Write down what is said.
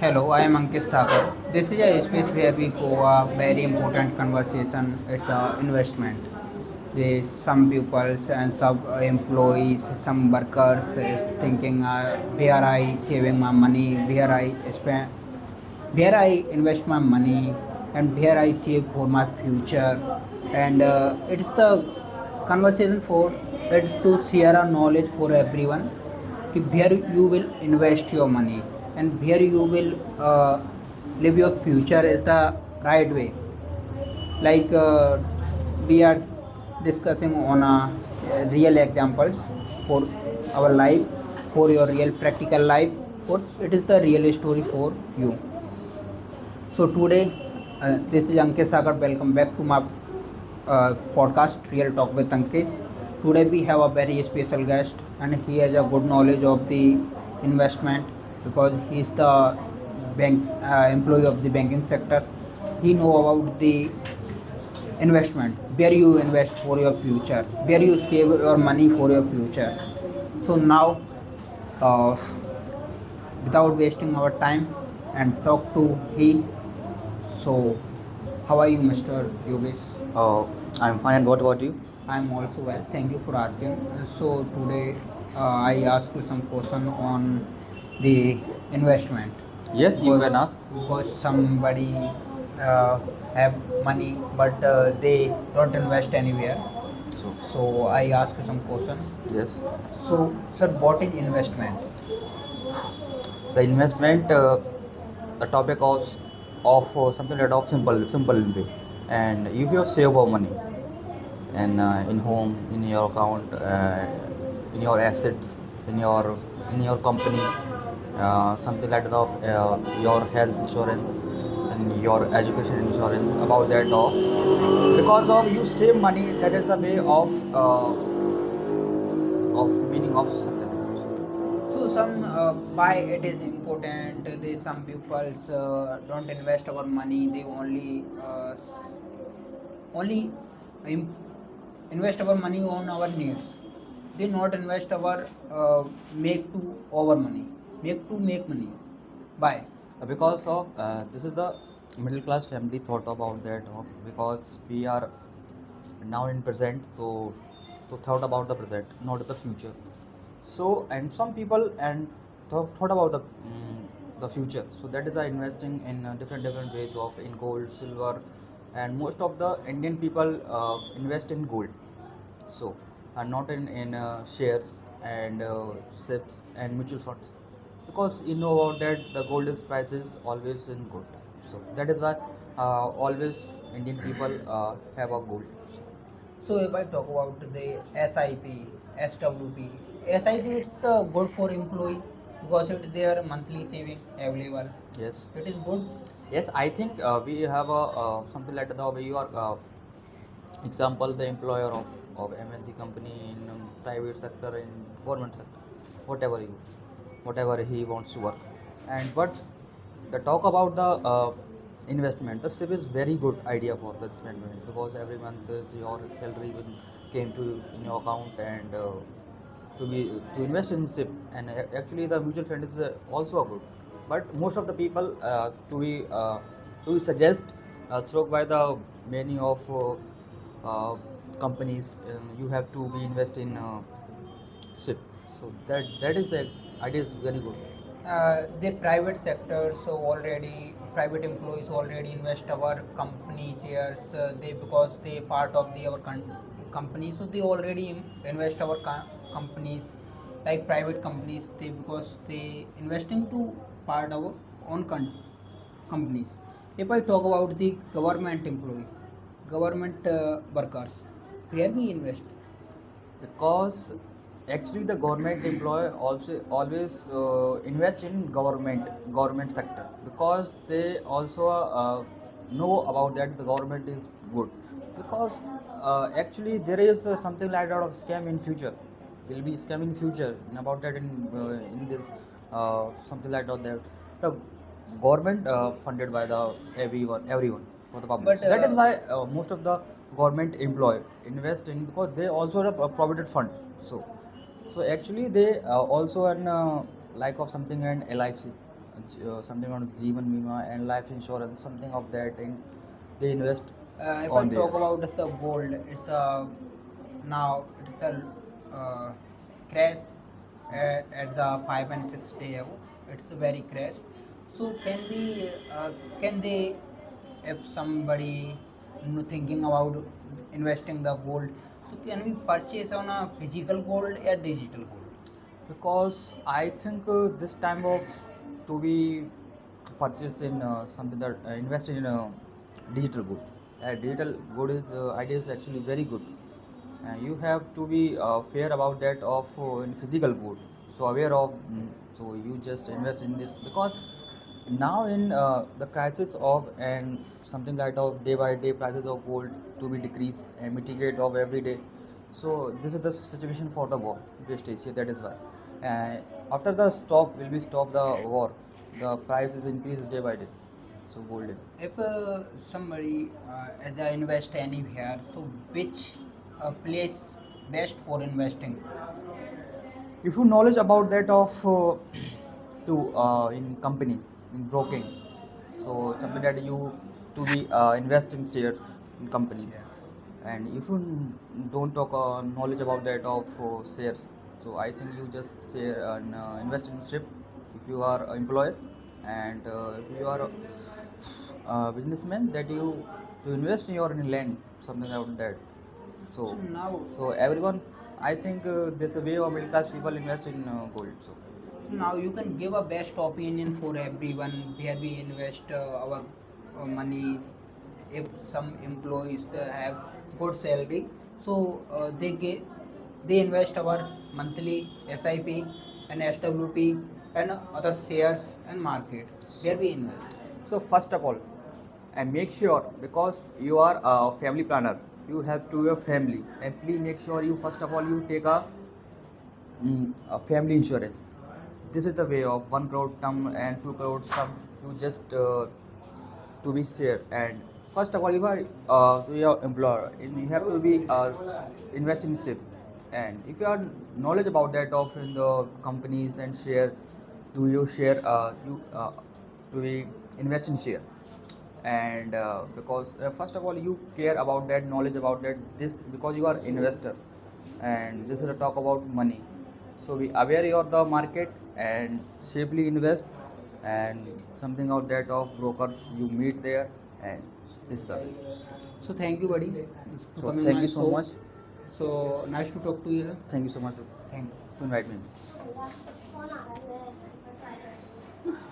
Hello, I am Ankesh. This is a space where we go a very important conversation. It's investment. There's some pupils and some employees, some workers is thinking where I saving my money, where I invest my money, and where I save for my future. And it's the conversation for it's to share a knowledge for everyone. Where you will invest your money and where you will live your future is the right way. Like we are discussing on real examples for our life, for your real practical life. What it is the real story for you. So today, this is Ankesh Sagar. Welcome back to my podcast, Real Talk with Ankesh. Today we have a very special guest, and he has a good knowledge of the investment because he is the bank employee of the banking sector. He know about the investment, where you invest for your future, where you save your money for your future. So now, uh, without wasting our time, and talk to he. So, how are you, Mr. Yogesh? Oh, I'm fine. And what about you? I'm also well. Thank you for asking. So today I ask you some question on the investment Yes, you because can ask. somebody have money but they don't invest anywhere. So, So I ask you some question. yes, So sir, what is investment? the investment, the topic of something that of simple way. And if you save your money and in home, in your account, in your assets, in your in your company, something like that of your health insurance and your education insurance about that of because of you save money, that is the way of meaning of something like that. So some why it is important. They some people don't invest our money. They only im- invest our money on our needs. They not invest our make to over money. Make money. Why? Because of this is the middle class family thought about that because we are now in present to thought about the present, not the future. So and some people and thought about the future. So that is investing in different ways of in gold, silver, and most of the Indian people invest in gold. So and not in shares and SIPs and mutual funds because you know about that the gold is prices always in good time. So that is why always Indian people have a gold. So if I talk about the SIP, SWP, SIP it's good for employee because it their monthly saving available. Yes. It is good. Yes, I think we have a something like the way you are example the employer of MNC company in private sector in government sector, whatever you whatever he wants to work. And but the talk about the investment, the SIP is very good idea for the investment because every month is your salary will came to in your account and to be to invest in SIP and actually the mutual fund is also a good. But most of the people to suggest through by the many of companies you have to be invest in SIP. So that is the idea is very good. The private sector, so already private employees already invest our company shares. They because they part of the our company, so they already invest our companies like private companies. They because they investing to part our own companies. If I talk about the government employee, government workers, where we invest. Because actually the government employee also always invest in government sector because they also know about that the government is good because actually there is something like that of scam in future will be scam in future and about that in this something like that the government funded by the everyone for the public. But So that is why most of the government employee invest in because they also have a provident fund. So actually they also an like of something an LIC. something on Jeevan Bima and life insurance, something of that, and they invest If I on there. talk about the gold, it's the now it's the uh, crash at the 5 and 6 day ago. It's very crash. So can they, if somebody thinking about investing the gold, so can we purchase on a physical gold or digital gold? Because I think this time of to be purchase in something that invest in digital good. Digital good is idea is actually very good. You have to be fair about that of in physical good. So aware of so you just invest in this because now in the crisis of and something like of day by day prices of gold to be decrease and mitigate of every day. So this is the situation for the war West Asia. That is why. And after the stop will be stop the war, the price is increased day by day. So gold. If somebody as I invest anywhere, so which place best for investing? If you knowledge about that of to in company in broking, so something that you to be invest in share in companies, Yes. and if you don't talk knowledge about that of shares, so I think you just share and invest in ship if you are an employer, and if you are a businessman that you to invest in your in land something like that. So, So now, so everyone, I think there's a way of middle class people invest in gold. So, now you can give a best opinion for everyone where we invest our money. If some employees have good salary, so they invest our monthly SIP and SWP and other shares and market where so, we invest. so first of all, and make sure because you are a family planner, you have to your family, and please make sure you first of all you take a family insurance. This is the way of 1 crore term and 2 crore sum. You just to be share and first of all you are to your employer and you have to be invest in SIP, and if you are knowledge about that of in the companies and share, do you share you to be invest in share, and because first of all you care about that knowledge about that this because you are investor, and this is a talk about money. So be aware of the market and safely invest, and something out that of brokers you meet there, and this is the way. So thank you, buddy, to So come in thank my you so show. much. So nice to talk to you. Thank you so much Thank you. to invite me.